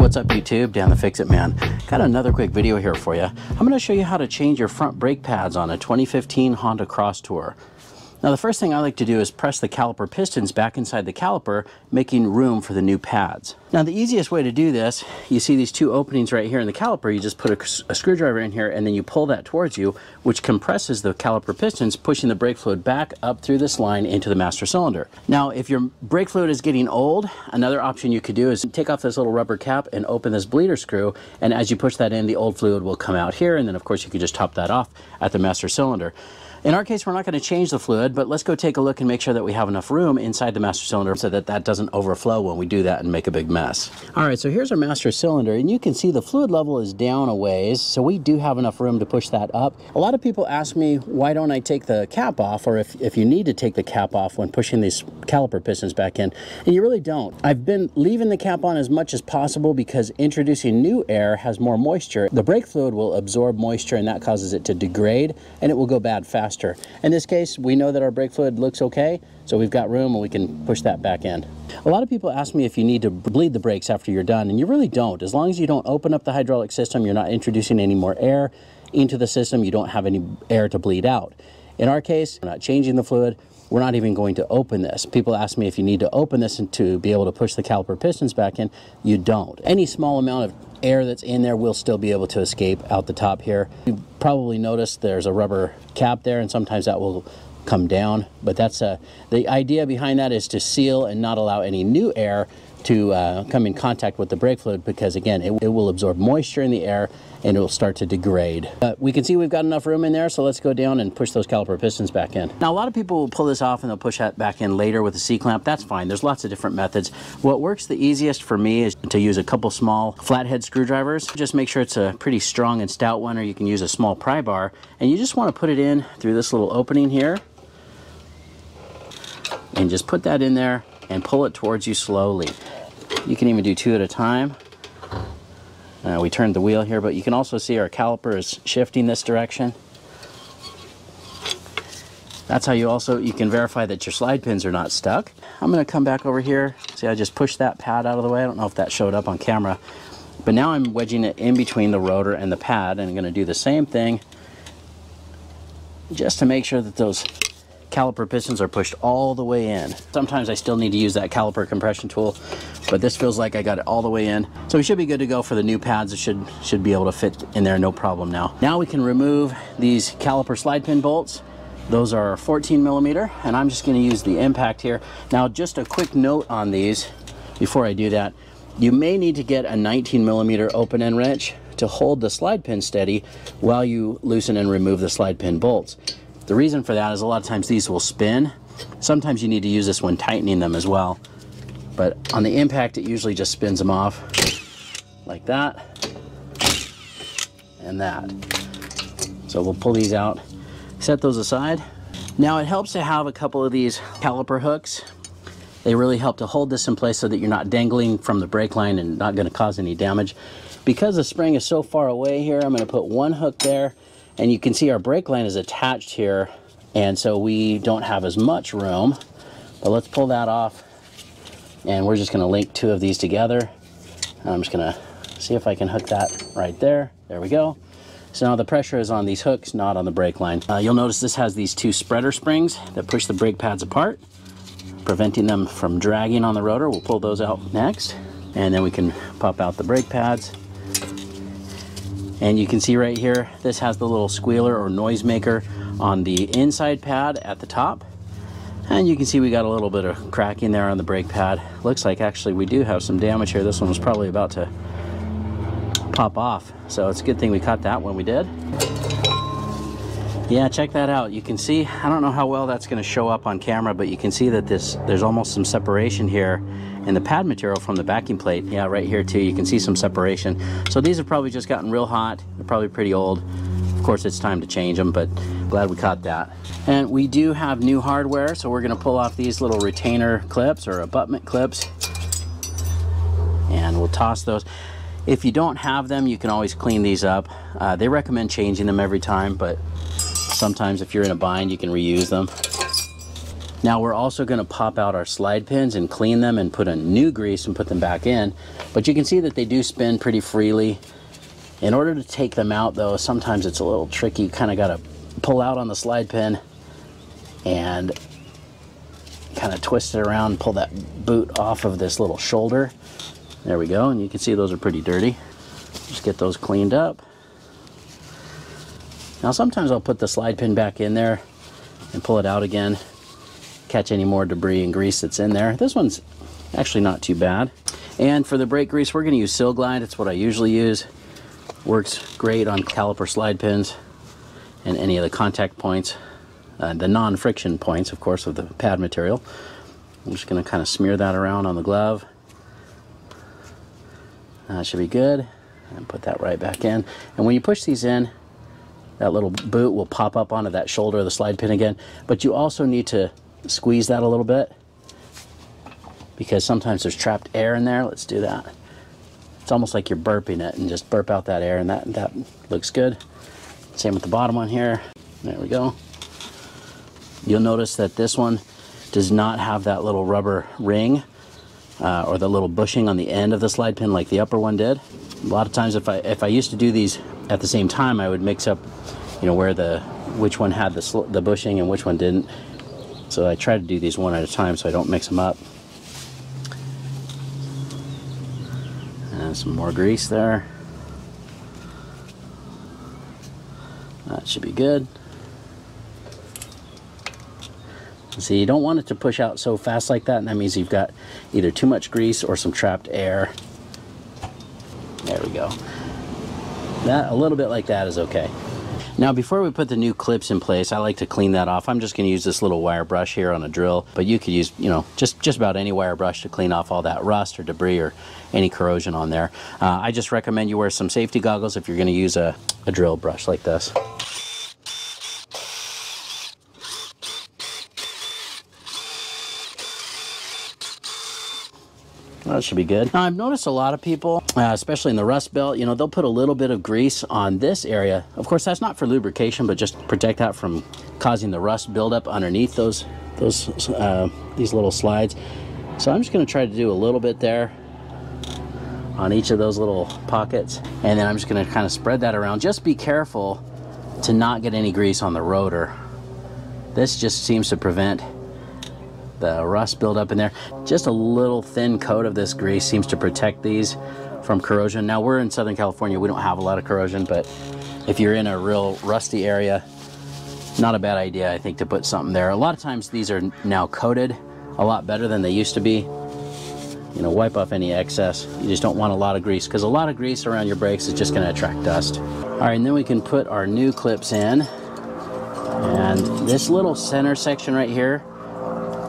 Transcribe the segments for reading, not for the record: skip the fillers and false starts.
What's up YouTube, Dan the Fix-It Man. Got another quick video here for you. I'm going to show you how to change your front brake pads on a 2015 Honda Crosstour. Now the first thing I like to do is press the caliper pistons back inside the caliper, making room for the new pads. Now the easiest way to do this, you see these two openings right here in the caliper, you just put a screwdriver in here and then you pull that towards you, which compresses the caliper pistons, pushing the brake fluid back up through this line into the master cylinder. Now if your brake fluid is getting old, another option you could do is take off this little rubber cap and open this bleeder screw, and as you push that in, the old fluid will come out here, and then of course you could just top that off at the master cylinder. In our case, we're not going to change the fluid, but let's go take a look and make sure that we have enough room inside the master cylinder so that that doesn't overflow when we do that and make a big mess. All right, so here's our master cylinder, and you can see the fluid level is down a ways, so we do have enough room to push that up. A lot of people ask me, why don't I take the cap off, or if you need to take the cap off when pushing these caliper pistons back in, and you really don't. I've been leaving the cap on as much as possible because introducing new air has more moisture. The brake fluid will absorb moisture, and that causes it to degrade, and it will go bad faster. In this case, we know that our brake fluid looks okay, so we've got room and we can push that back in. A lot of people ask me if you need to bleed the brakes after you're done, and you really don't. As long as you don't open up the hydraulic system, you're not introducing any more air into the system, you don't have any air to bleed out. In our case, we're not changing the fluid, we're not even going to open this. People ask me if you need to open this to be able to push the caliper pistons back in. You don't. Any small amount of air that's in there will still be able to escape out the top here. You probably noticed there's a rubber cap there, and sometimes that will come down, but that's the idea behind that is to seal and not allow any new air to come in contact with the brake fluid, because again, it will absorb moisture in the air and it will start to degrade. We can see we've got enough room in there, so let's go down and push those caliper pistons back in. Now a lot of people will pull this off and they'll push that back in later with a C-clamp. That's fine. There's lots of different methods. What works the easiest for me is to use a couple small flathead screwdrivers. Just make sure it's a pretty strong and stout one, or you can use a small pry bar, and you just want to put it in through this little opening here and just put that in there and pull it towards you slowly. You can even do two at a time. We turned the wheel here, but you can also see our caliper is shifting this direction. That's how you can verify that your slide pins are not stuck. I'm going to come back over here. See, I just pushed that pad out of the way. I don't know if that showed up on camera, but now I'm wedging it in between the rotor and the pad, and I'm going to do the same thing just to make sure that those caliper pistons are pushed all the way in. Sometimes I still need to use that caliper compression tool, but this feels like I got it all the way in. So we should be good to go for the new pads. It should be able to fit in there, no problem now. Now we can remove these caliper slide pin bolts. Those are 14 millimeter, and I'm just going to use the impact here. Now just a quick note on these before I do that. You may need to get a 19 millimeter open end wrench to hold the slide pin steady while you loosen and remove the slide pin bolts. The reason for that is a lot of times these will spin. Sometimes you need to use this when tightening them as well. But on the impact, it usually just spins them off like that and that. So we'll pull these out, set those aside. Now it helps to have a couple of these caliper hooks. They really help to hold this in place so that you're not dangling from the brake line and not going to cause any damage. Because the spring is so far away here, I'm going to put one hook there. And you can see our brake line is attached here, and so we don't have as much room. But let's pull that off, and we're just going to link two of these together. And I'm just going to see if I can hook that right there. There we go. So now the pressure is on these hooks, not on the brake line. You'll notice this has these two spreader springs that push the brake pads apart, preventing them from dragging on the rotor. We'll pull those out next, and then we can pop out the brake pads. And you can see right here, this has the little squealer or noise maker on the inside pad at the top. And you can see we got a little bit of cracking there on the brake pad. Looks like actually we do have some damage here. This one was probably about to pop off. So it's a good thing we caught that when we did. Yeah, check that out. You can see, I don't know how well that's going to show up on camera, but you can see that there's almost some separation here in the pad material from the backing plate. Yeah, right here too, you can see some separation. So these have probably just gotten real hot. They're probably pretty old. Of course, it's time to change them, but glad we caught that. And we do have new hardware, so we're going to pull off these little retainer clips or abutment clips, and we'll toss those. If you don't have them, you can always clean these up. They recommend changing them every time, but sometimes if you're in a bind, you can reuse them. Now we're also going to pop out our slide pins and clean them and put a new grease and put them back in. But you can see that they do spin pretty freely. In order to take them out though, sometimes it's a little tricky. You kind of got to pull out on the slide pin and kind of twist it around and pull that boot off of this little shoulder. There we go, and you can see those are pretty dirty. Just get those cleaned up. Now sometimes I'll put the slide pin back in there and pull it out again, catch any more debris and grease that's in there. This one's actually not too bad. And for the brake grease, we're going to use Sil Glide. It's what I usually use. Works great on caliper slide pins and any of the contact points, the non-friction points, of course, of the pad material. I'm just going to kind of smear that around on the glove. That should be good. And put that right back in. And when you push these in, that little boot will pop up onto that shoulder of the slide pin again. But you also need to squeeze that a little bit because sometimes there's trapped air in there. Let's do that. It's almost like you're burping it, and just burp out that air, and that looks good. Same with the bottom one here. There we go. You'll notice that this one does not have that little rubber ring or the little bushing on the end of the slide pin like the upper one did. A lot of times if I used to do these at the same time, I would mix up, you know, which one had the bushing and which one didn't. So I try to do these one at a time so I don't mix them up. And some more grease there. That should be good. See, you don't want it to push out so fast like that, and that means you've got either too much grease or some trapped air. There we go. That, a little bit like that is okay. Now before we put the new clips in place, I like to clean that off. I'm just going to use this little wire brush here on a drill, but you could use, you know, just about any wire brush to clean off all that rust or debris or any corrosion on there. I just recommend you wear some safety goggles if you're going to use a drill brush like this. That should be good. Now I've noticed a lot of people, especially in the rust belt, you know, they'll put a little bit of grease on this area. Of course, that's not for lubrication, but just protect that from causing the rust buildup underneath these little slides. So I'm just going to try to do a little bit there on each of those little pockets, and then I'm just going to kind of spread that around. Just be careful to not get any grease on the rotor. This just seems to prevent the rust buildup in there. Just a little thin coat of this grease seems to protect these from corrosion. Now we're in Southern California, we don't have a lot of corrosion, but if you're in a real rusty area, not a bad idea, I think, to put something there. A lot of times these are now coated a lot better than they used to be. You know, wipe off any excess. You just don't want a lot of grease, because a lot of grease around your brakes is just going to attract dust. All right, and then we can put our new clips in. And this little center section right here,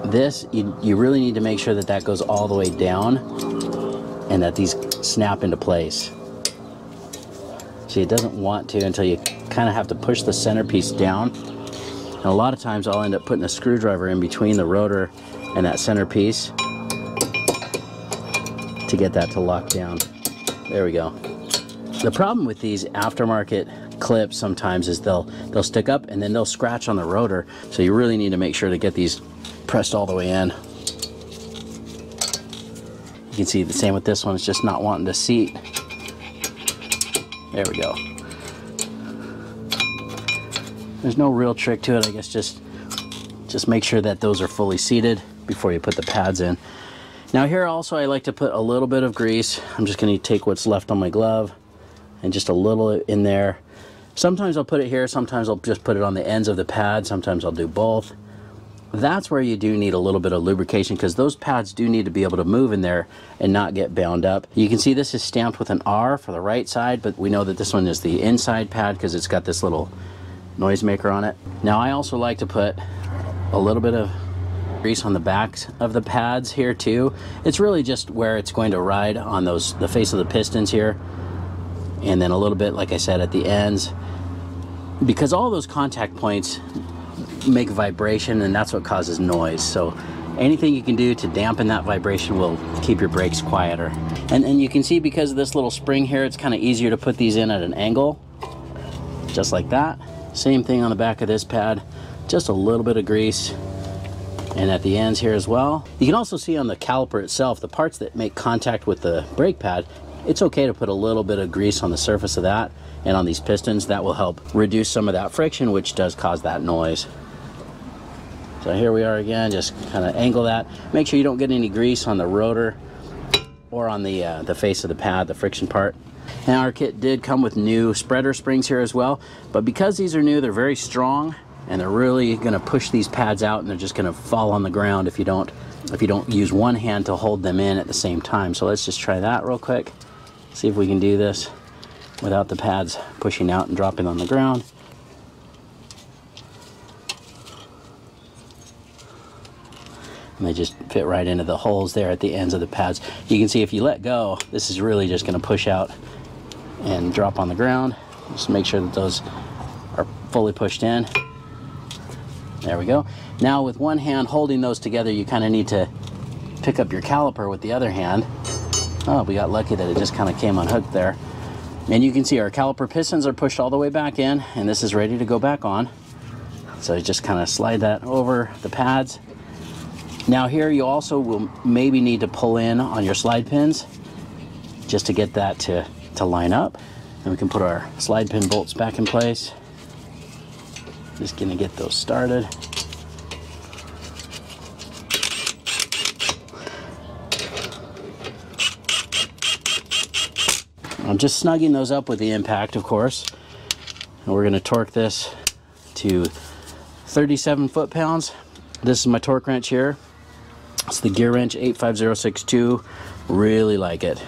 this, you really need to make sure that that goes all the way down and that these snap into place. See, it doesn't want to until you kind of have to push the centerpiece down. And a lot of times I'll end up putting a screwdriver in between the rotor and that centerpiece to get that to lock down. There we go. The problem with these aftermarket clips sometimes is they'll stick up and then they'll scratch on the rotor. So you really need to make sure to get these pressed all the way in. You can see the same with this one, it's just not wanting to seat. There we go. There's no real trick to it, I guess just make sure that those are fully seated before you put the pads in. Now here also I like to put a little bit of grease. I'm just going to take what's left on my glove and just a little in there. Sometimes I'll put it here, sometimes I'll just put it on the ends of the pad, sometimes I'll do both. That's where you do need a little bit of lubrication, because those pads do need to be able to move in there and not get bound up. You can see this is stamped with an R for the right side, but we know that this one is the inside pad because it's got this little noisemaker on it. Now I also like to put a little bit of grease on the backs of the pads here too. It's really just where it's going to ride on the face of the pistons here, and then a little bit, like I said, at the ends, because all those contact points make vibration, and that's what causes noise. So anything you can do to dampen that vibration will keep your brakes quieter. And you can see, because of this little spring here, it's kind of easier to put these in at an angle, just like that. Same thing on the back of this pad, just a little bit of grease, and at the ends here as well. You can also see on the caliper itself, the parts that make contact with the brake pad, it's okay to put a little bit of grease on the surface of that and on these pistons. That will help reduce some of that friction, which does cause that noise. So here we are again, just kind of angle that. Make sure you don't get any grease on the rotor or on the face of the pad, the friction part. Now our kit did come with new spreader springs here as well, but because these are new, they're very strong and they're really going to push these pads out, and they're just going to fall on the ground if you don't use one hand to hold them in at the same time. So let's just try that real quick. See if we can do this without the pads pushing out and dropping on the ground. And they just fit right into the holes there at the ends of the pads. You can see if you let go, this is really just going to push out and drop on the ground. Just make sure that those are fully pushed in. There we go. Now with one hand holding those together, you kind of need to pick up your caliper with the other hand. Oh, we got lucky that it just kind of came unhooked there. And you can see our caliper pistons are pushed all the way back in, and this is ready to go back on. So just kind of slide that over the pads. Now here you also will maybe need to pull in on your slide pins just to get that to line up. And we can put our slide pin bolts back in place. Just gonna get those started. I'm just snugging those up with the impact, of course. And we're gonna torque this to 37 foot-pounds. This is my torque wrench here. It's the Gear Wrench 85062. Really like it.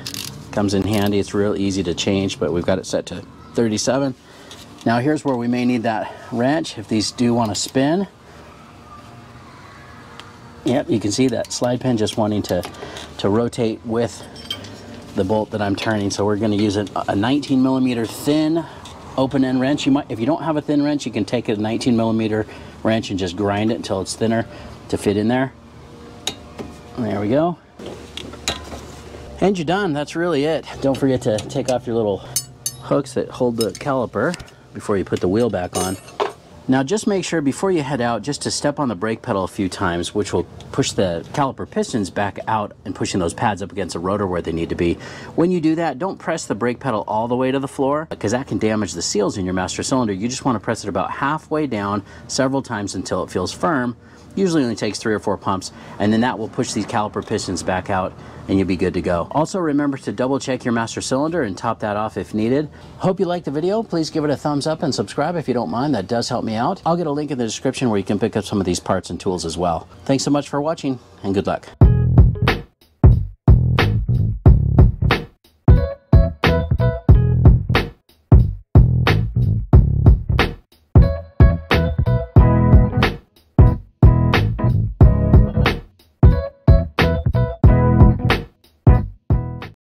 Comes in handy. It's real easy to change, but we've got it set to 37. Now here's where we may need that wrench if these do want to spin. Yep, you can see that slide pin just wanting to rotate with the bolt that I'm turning. So we're going to use a 19 millimeter thin open end wrench. You might, if you don't have a thin wrench, you can take a 19 millimeter wrench and just grind it until it's thinner to fit in there. There we go. And you're done. That's really it. Don't forget to take off your little hooks that hold the caliper before you put the wheel back on. Now just make sure before you head out just to step on the brake pedal a few times, which will push the caliper pistons back out and pushing those pads up against the rotor where they need to be. When you do that, don't press the brake pedal all the way to the floor because that can damage the seals in your master cylinder. You just want to press it about halfway down several times until it feels firm. Usually only takes 3 or 4 pumps, and then that will push these caliper pistons back out and you'll be good to go. Also remember to double check your master cylinder and top that off if needed. Hope you liked the video. Please give it a thumbs up and subscribe if you don't mind. That does help me out. I'll get a link in the description where you can pick up some of these parts and tools as well. Thanks so much for watching and good luck.